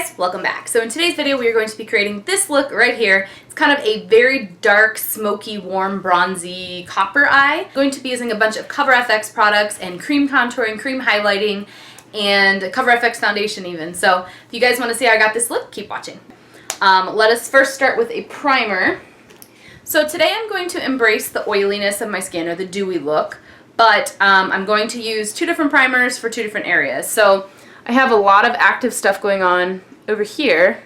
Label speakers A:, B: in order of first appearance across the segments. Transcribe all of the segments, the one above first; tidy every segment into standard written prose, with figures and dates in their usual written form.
A: guys, welcome back. So in today's video we are going to be creating this look right here. It's kind of a very dark, smoky, warm, bronzy copper eye. I'm going to be using a bunch of Cover FX products and cream contouring, cream highlighting, and Cover FX foundation even. So if you guys want to see how I got this look, keep watching. Let us first start with a primer. So today I'm going to embrace the oiliness of my skin, or the dewy look, but I'm going to use two different primers for two different areas. So I have a lot of active stuff going on over here,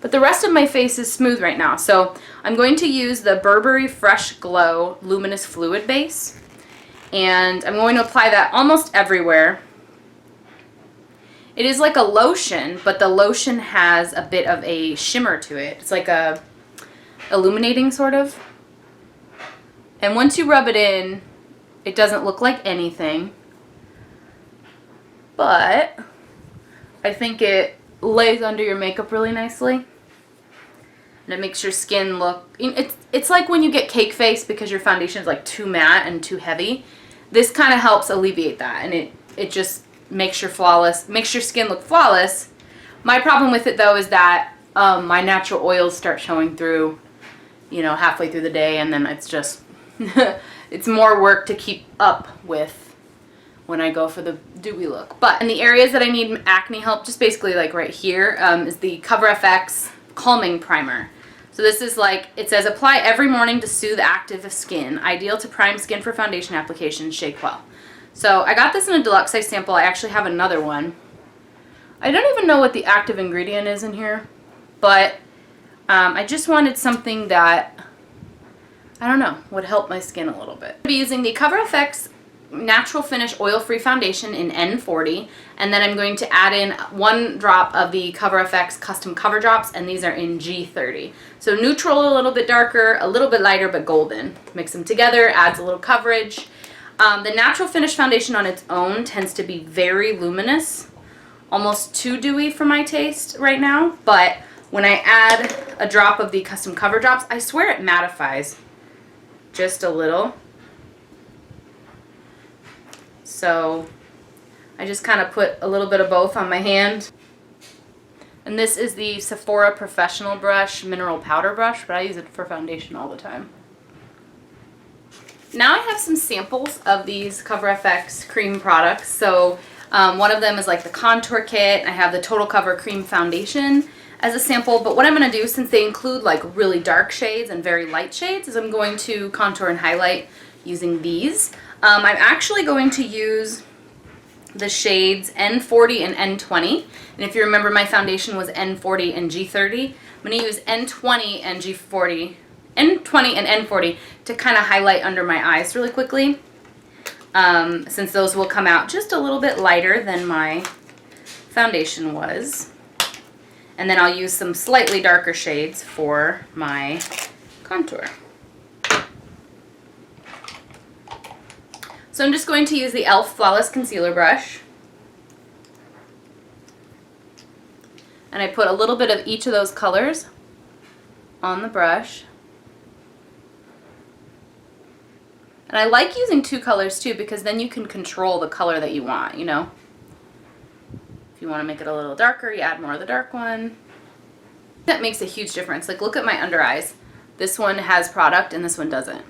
A: but the rest of my face is smooth right now. So I'm going to use the Burberry Fresh Glow Luminous Fluid Base, and I'm going to apply that almost everywhere. It is like a lotion, but the lotion has a bit of a shimmer to it. It's like a illuminating sort of. And once you rub it in, it doesn't look like anything, but I think it lays under your makeup really nicely, and it makes your skin look, it's like when you get cake face because your foundation is like too matte and too heavy. This kind of helps alleviate that, and it just makes your skin look flawless. My problem with it though is that my natural oils start showing through, you know, halfway through the day, and then it's just it's more work to keep up with when I go for the dewy look. But in the areas that I need acne help, just basically like right here, is the Cover FX Calming Primer. So this is like, it says apply every morning to soothe active skin. Ideal to prime skin for foundation application, shake well. So I got this in a deluxe size sample. I actually have another one. I don't even know what the active ingredient is in here, but I just wanted something that, I don't know, would help my skin a little bit. I'll be using the Cover FX Natural Finish Oil-Free Foundation in N40, and then I'm going to add in 1 drop of the Cover FX Custom Cover Drops, and these are in G30. So neutral, a little bit darker, a little bit lighter, but golden. Mix them together, adds a little coverage. The Natural Finish Foundation on its own tends to be very luminous, almost too dewy for my taste right now, but when I add a drop of the Custom Cover Drops, I swear it mattifies just a little. So I just kind of put a little bit of both on my hand. And this is the Sephora Professional Brush Mineral Powder Brush, but I use it for foundation all the time. Now I have some samples of these Cover FX cream products. So one of them is like the contour kit. I have the Total Cover Cream Foundation as a sample, but what I'm going to do, since they include like really dark shades and very light shades, is I'm going to contour and highlight using these. I'm actually going to use the shades N40 and N20, and if you remember my foundation was N40 and G30, I'm going to use N20 and N20 and N40 to kind of highlight under my eyes really quickly, since those will come out just a little bit lighter than my foundation was. And then I'll use some slightly darker shades for my contour. So I'm just going to use the e.l.f. Flawless Concealer Brush. And I put a little bit of each of those colors on the brush. And I like using 2 colors too, because then you can control the color that you want, you know. If you want to make it a little darker, you add more of the dark one. That makes a huge difference. Like, look at my under eyes. This one has product and this one doesn't.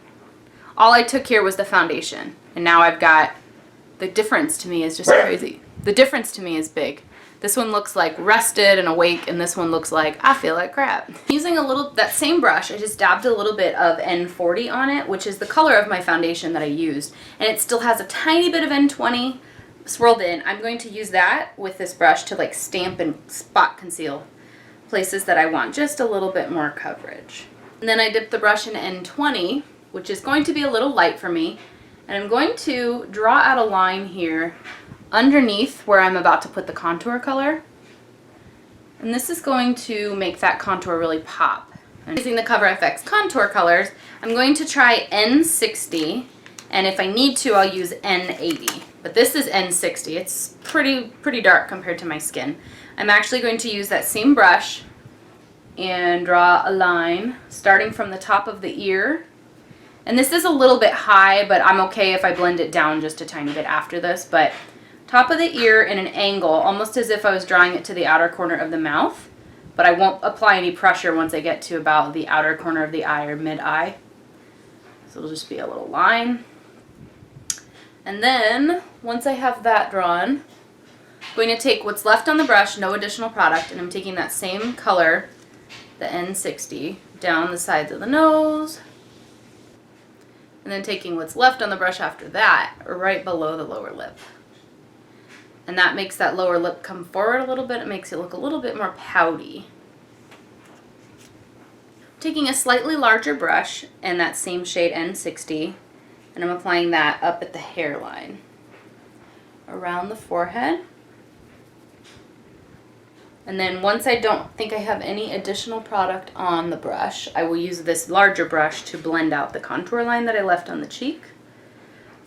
A: All I took here was the foundation, and now I've got, the difference to me is just crazy. The difference to me is big. This one looks like rested and awake, and this one looks like I feel like crap. Using a little, that same brush, I just dabbed a little bit of N40 on it, which is the color of my foundation that I used, and it still has a tiny bit of N20 swirled in. I'm going to use that with this brush to like stamp and spot conceal places that I want just a little bit more coverage. And then I dip the brush in N20, which is going to be a little light for me, and I'm going to draw out a line here underneath where I'm about to put the contour color, and this is going to make that contour really pop. And using the Cover FX contour colors, I'm going to try N60, and if I need to, I'll use N80, but this is N60. It's pretty dark compared to my skin. I'm actually going to use that same brush and draw a line starting from the top of the ear. And this is a little bit high, but I'm okay if I blend it down just a tiny bit after this. But top of the ear in an angle, almost as if I was drawing it to the outer corner of the mouth, but I won't apply any pressure once I get to about the outer corner of the eye or mid-eye. So it'll just be a little line. And then, once I have that drawn, I'm going to take what's left on the brush, no additional product, and I'm taking that same color, the N60, down the sides of the nose, and then taking what's left on the brush after that, right below the lower lip. And that makes that lower lip come forward a little bit. It makes it look a little bit more pouty. Taking a slightly larger brush and that same shade N60, and I'm applying that up at the hairline, around the forehead. And then once I don't think I have any additional product on the brush, I will use this larger brush to blend out the contour line that I left on the cheek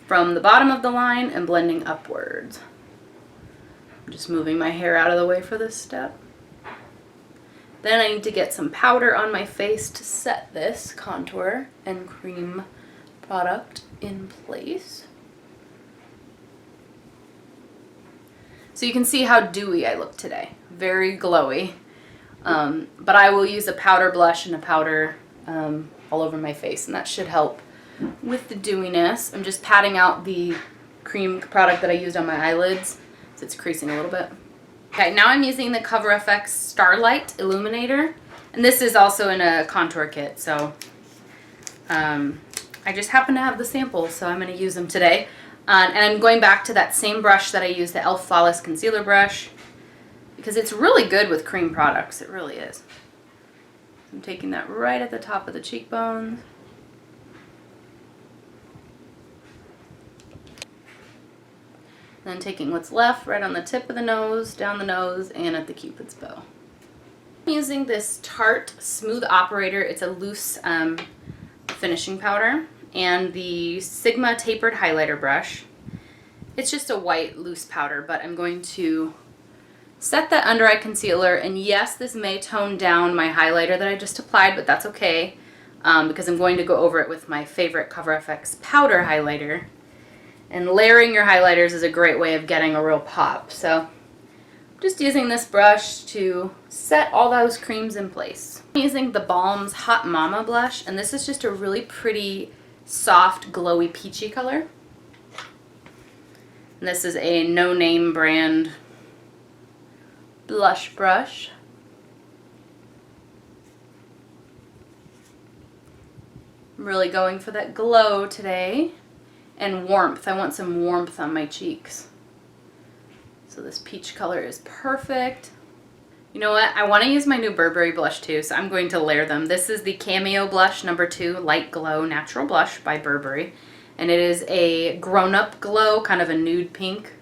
A: from the bottom of the line and blending upwards. I'm just moving my hair out of the way for this step. Then I need to get some powder on my face to set this contour and cream product in place. So you can see how dewy I look today. Very glowy. But I will use a powder blush and a powder all over my face, and that should help with the dewiness. I'm just patting out the cream product that I used on my eyelids, so it's creasing a little bit. Okay, now I'm using the Cover FX Starlight Illuminator, and this is also in a contour kit, so I just happen to have the samples, so I'm going to use them today. And I'm going back to that same brush that I used, the e.l.f. Flawless Concealer Brush, because it's really good with cream products. It really is. I'm taking that right at the top of the cheekbones. Then taking what's left right on the tip of the nose, down the nose, and at the Cupid's bow. I'm using this Tarte Smooth Operator. It's a loose finishing powder, and the Sigma Tapered Highlighter Brush. It's just a white loose powder, but I'm going to set that under eye concealer, and yes, this may tone down my highlighter that I just applied, but that's okay, because I'm going to go over it with my favorite Cover FX powder highlighter. And layering your highlighters is a great way of getting a real pop. So I'm just using this brush to set all those creams in place. I'm using the Balm's Hot Mama blush, and this is just a really pretty, soft, glowy, peachy color. And this is a no-name brand blush brush. I'm really going for that glow today. And warmth. I want some warmth on my cheeks. So this peach color is perfect. You know what? I want to use my new Burberry blush too, so I'm going to layer them. This is the Cameo Blush No. 2 Light Glow Natural Blush by Burberry. And it is a grown-up glow, kind of a nude pink.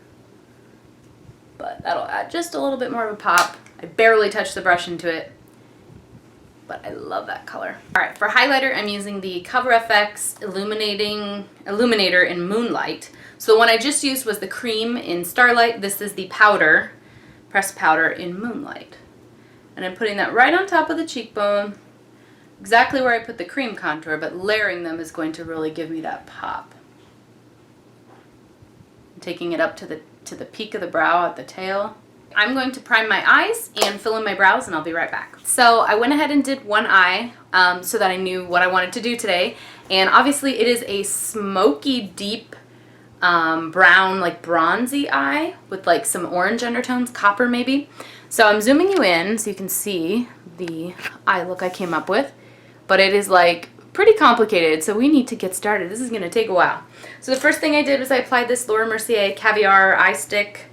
A: But that'll add just a little bit more of a pop. I barely touched the brush into it, but I love that color. Alright, for highlighter, I'm using the Cover FX Illuminator in Moonlight. So the one I just used was the cream in Starlight. This is the powder, pressed powder in Moonlight. And I'm putting that right on top of the cheekbone, exactly where I put the cream contour, but layering them is going to really give me that pop. I'm taking it up to the peak of the brow at the tail. I'm going to prime my eyes and fill in my brows, and I'll be right back. So I went ahead and did one eye so that I knew what I wanted to do today. And obviously it is a smoky, deep brown, like bronzy eye with like some orange undertones, copper maybe. So I'm zooming you in so you can see the eye look I came up with. But it is like pretty complicated, so we need to get started. This is going to take a while. So the first thing I did was I applied this Laura Mercier Caviar eye stick.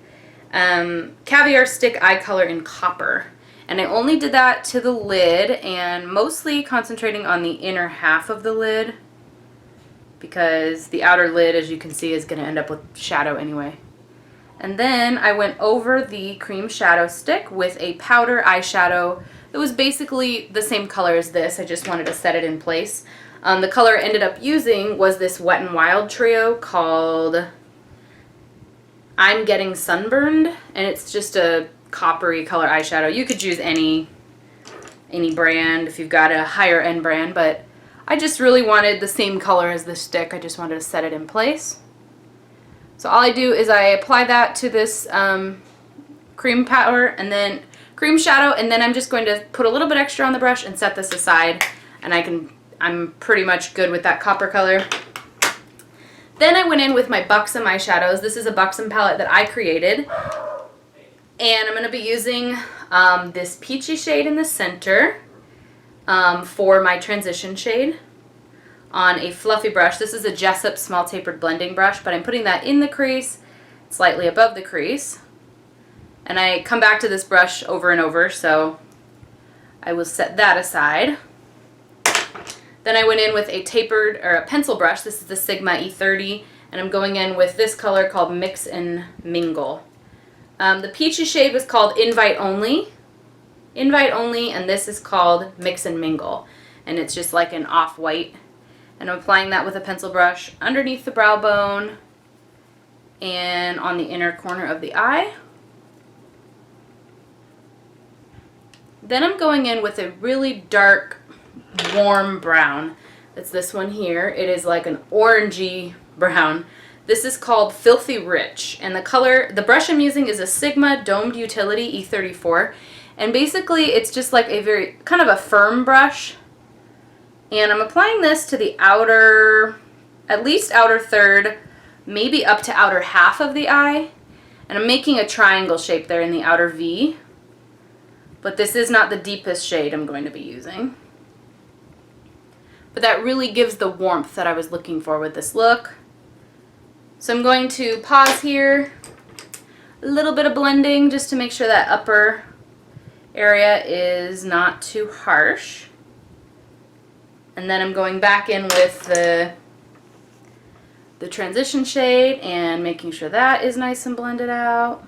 A: Caviar stick eye color in copper, and I only did that to the lid and mostly concentrating on the inner half of the lid because the outer lid, as you can see, is going to end up with shadow anyway. And then I went over the cream shadow stick with a powder eyeshadow that was basically the same color as this. I just wanted to set it in place. The color I ended up using was this Wet n Wild trio called I'm Getting Sunburned, and it's just a coppery color eyeshadow. You could use any brand if you've got a higher end brand, but I just really wanted the same color as the stick. I just wanted to set it in place. So all I do is I apply that to this cream powder and then cream shadow, and then I'm just going to put a little bit extra on the brush and set this aside, and I'm pretty much good with that copper color. Then I went in with my Buxom eyeshadows. This is a Buxom palette that I created, and I'm going to be using this peachy shade in the center for my transition shade on a fluffy brush. This is a Jessup small tapered blending brush, but I'm putting that in the crease, slightly above the crease. And I come back to this brush over and over, so I will set that aside. Then I went in with a tapered, or a pencil brush. This is the Sigma E30, and I'm going in with this color called Mix and Mingle. The peachy shade was called Invite Only, and this is called Mix and Mingle, and it's just like an off-white. And I'm applying that with a pencil brush underneath the brow bone and on the inner corner of the eye. Then I'm going in with a really dark, warm brown. It's this one here. It is like an orangey brown. This is called Filthy Rich, and the color, the brush I'm using is a Sigma Domed Utility E34, and basically it's just like a very, kind of a firm brush, and I'm applying this to the outer, at least outer third, maybe up to outer half of the eye, and I'm making a triangle shape there in the outer V. But this is not the deepest shade I'm going to be using. But that really gives the warmth that I was looking for with this look. So I'm going to pause here, a little bit of blending just to make sure that upper area is not too harsh. And then I'm going back in with the transition shade and making sure that is nice and blended out.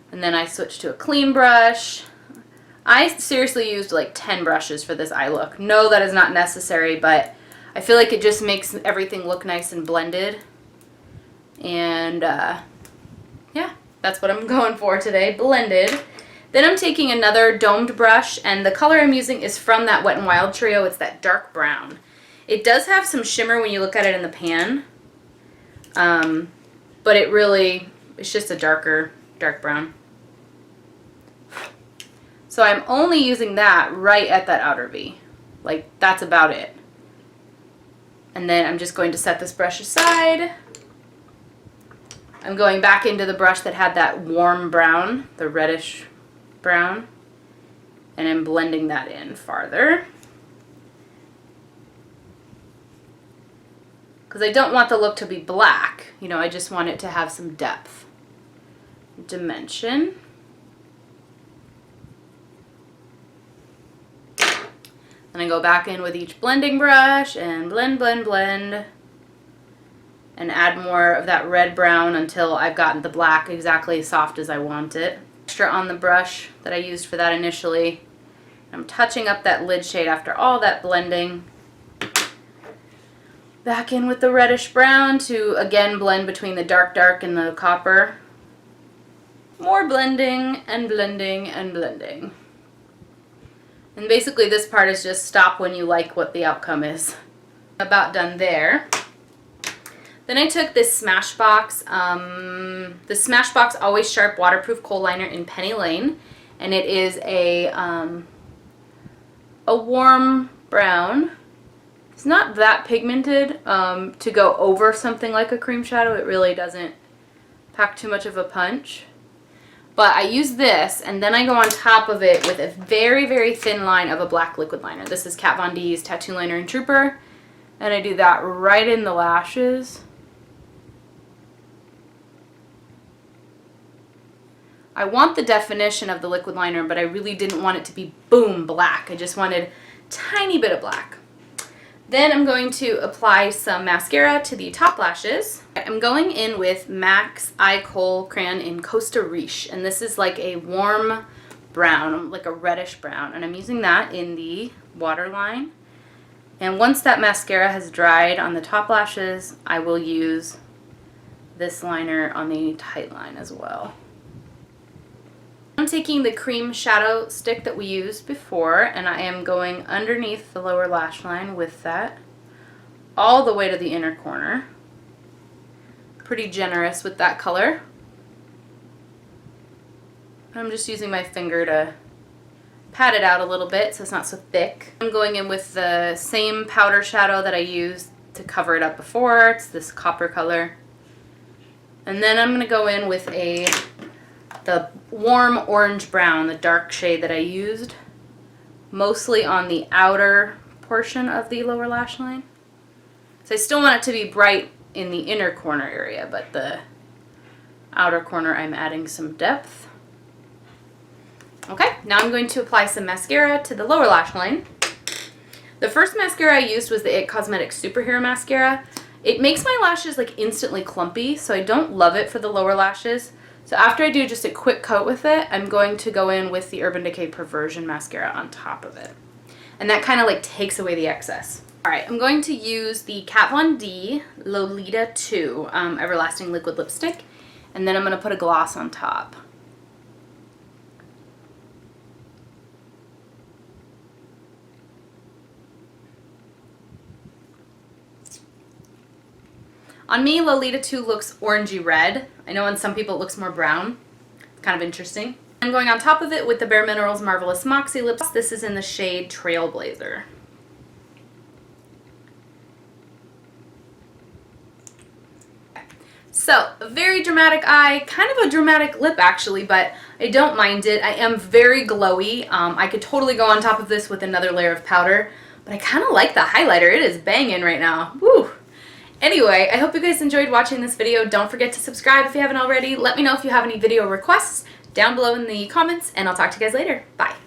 A: And then I switched to a clean brush. I seriously used like 10 brushes for this eye look. No, that is not necessary, but I feel like it just makes everything look nice and blended. And yeah, that's what I'm going for today, blended. Then I'm taking another domed brush, and the color I'm using is from that Wet n Wild trio. It's that dark brown. It does have some shimmer when you look at it in the pan, but it's just a dark brown. So I'm only using that right at that outer V. Like, that's about it. And then I'm just going to set this brush aside. I'm going back into the brush that had that warm brown, the reddish brown, and I'm blending that in farther. Because I don't want the look to be black, you know, I just want it to have some depth, dimension. And I go back in with each blending brush and blend, blend, blend, and add more of that red brown until I've gotten the black exactly as soft as I want it. Extra on the brush that I used for that initially. I'm touching up that lid shade after all that blending. Back in with the reddish brown to again blend between the dark and the copper. More blending and blending and blending. And basically this part is just stop when you like what the outcome is. About done there. Then I took this Smashbox, the Smashbox Always Sharp Waterproof Kohl Liner in Penny Lane, and it is a warm brown. It's not that pigmented to go over something like a cream shadow. It really doesn't pack too much of a punch. But I use this, and then I go on top of it with a very, very thin line of a black liquid liner. This is Kat Von D's Tattoo Liner and Trooper, and I do that right in the lashes. I want the definition of the liquid liner, but I really didn't want it to be boom black. I just wanted a tiny bit of black. Then I'm going to apply some mascara to the top lashes. I'm going in with MAC's Eye Kohl Crayon in Costa Riche, and this is like a warm brown, like a reddish brown, and I'm using that in the waterline. And once that mascara has dried on the top lashes, I will use this liner on the tight line as well. I'm taking the cream shadow stick that we used before, and I am going underneath the lower lash line with that all the way to the inner corner. Pretty generous with that color. I'm just using my finger to pat it out a little bit so it's not so thick. I'm going in with the same powder shadow that I used to cover it up before. It's this copper color. And then I'm going to go in with the warm orange brown, the dark shade that I used, mostly on the outer portion of the lower lash line. So I still want it to be bright in the inner corner area, but the outer corner I'm adding some depth. Okay, now I'm going to apply some mascara to the lower lash line. The first mascara I used was the IT Cosmetics Superhero Mascara. It makes my lashes like instantly clumpy, so I don't love it for the lower lashes. So after I do just a quick coat with it, I'm going to go in with the Urban Decay Perversion Mascara on top of it. And that kind of like takes away the excess. Alright, I'm going to use the Kat Von D Lolita 2 Everlasting Liquid Lipstick. And then I'm going to put a gloss on top. On me, Lolita 2 looks orangey red. I know on some people it looks more brown. It's kind of interesting. I'm going on top of it with the Bare Minerals Marvelous Moxie Lips. This is in the shade Trailblazer. So, a very dramatic eye, kind of a dramatic lip actually, but I don't mind it. I am very glowy. I could totally go on top of this with another layer of powder, but I kind of like the highlighter. It is banging right now. Woo! Anyway, I hope you guys enjoyed watching this video. Don't forget to subscribe if you haven't already. Let me know if you have any video requests down below in the comments, and I'll talk to you guys later. Bye!